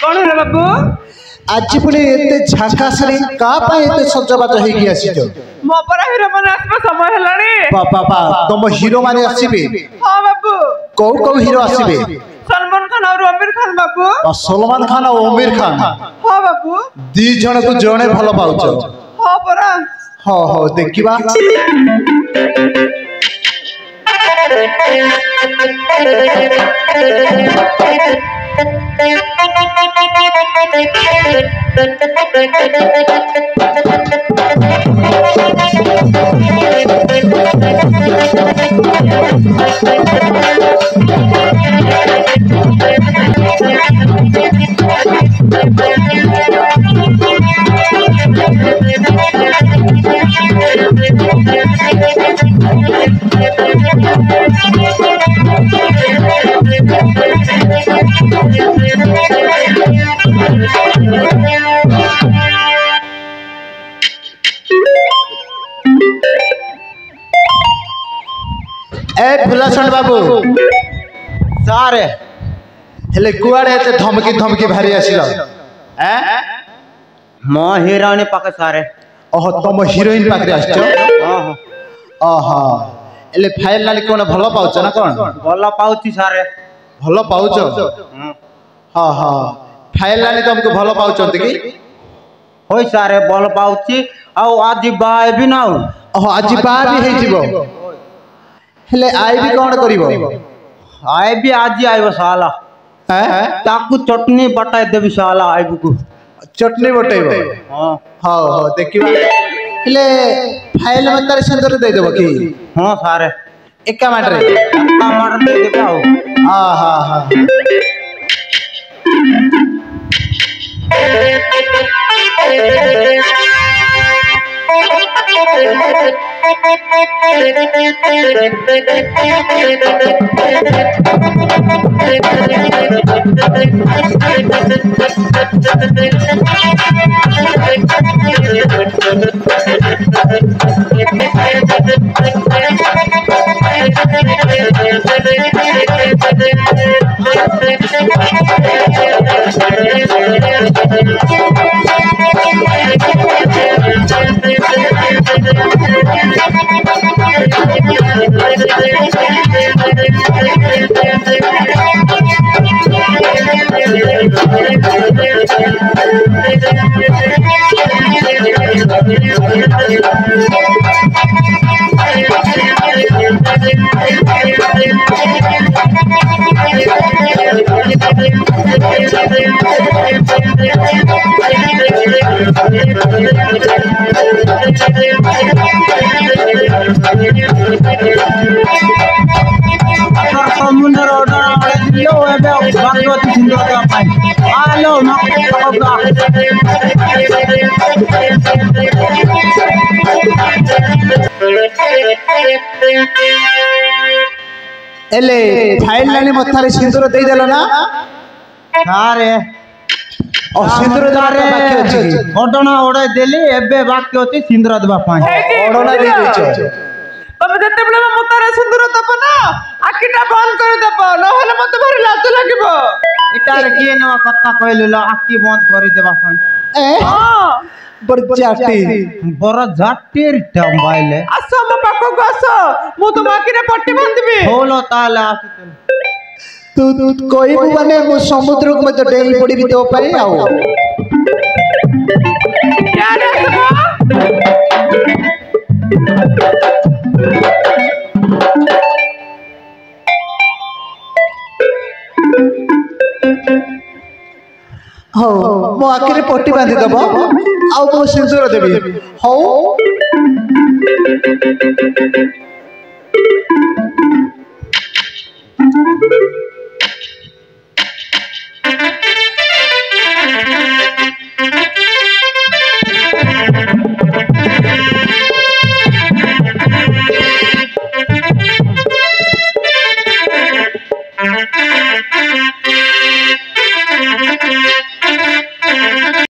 कौन है बाबू आज पुणी एते झाकासरी का पाए एते सजबाज हेकी आसीजो मो पर हीरो मन आसबा समय हेलानी बाबा तुम हीरो माने आसीबे हां बाबू कौ हीरो आसीबे सलमान खान और आमिर खान बाबू सलमान खान और आमिर खान हां बाबू दी जण को जणे भलो पाउचो हां परा हो देखिबा ए भुलासण बाबू सारे हेले कुआडे एते धमकी धमकी भारी आसिलो हैं मो हीरोइन पाके सारे ओहो तुम हीरोइन पाके आछो ओहो एले फाइल नाली कोन भलो पाउछ ना कोन भलो पाउची सारे भलो पाउछ हां हां फाइल नाली तुमको भलो पाउछंती की होई सारे भलो पाउची आ आज बाय भी ना ओहो आज बाय भी हे जिवो हेले आई भी कौन करिवो आए भी आज आइबो साला हैं ताकू चटनी बटाई देबी साला आइबो को चटनी बटाइबो हां हां देखिबा हेले फाइल मतार संदर दे देबो की हां सारे एका माटरे दे देबे आओ हां हां समुद्र ऑर्डर दियो एबे भगवती सुंदरता पाई आलो मक्का एले फाइल लानी मथारे सिंदूर देई देलो ना सारे ओ सिंदूर दारे बाकी अछि ओडना ओडे देली एबे बाकी अछि सिंदूर दबा पाई ओडना दे देछ तमे जते बेले मतारे सिंदूर दब ना आकिटा बंद कर दब न हेले मते भारी लाज लागिबो इटार के नवा कत्ता कहलु ल आकी बंद कर देबा पाई ए हां बड़ झाटीर टंबाइले आसो म पाको गसो मु तो माकिरे पट्टी बांधबी होलो ताले आसी तू कोई माने मु समुद्र को मत डेई पड़ी भी तो पारे आओ क्या रे ହଉ ମୋ ଆଖିରେ ପଟି ବାନ୍ଧି ଦବ ଆଉ ମୋ ସିନ୍ଦୁର ଦେବି ହଉ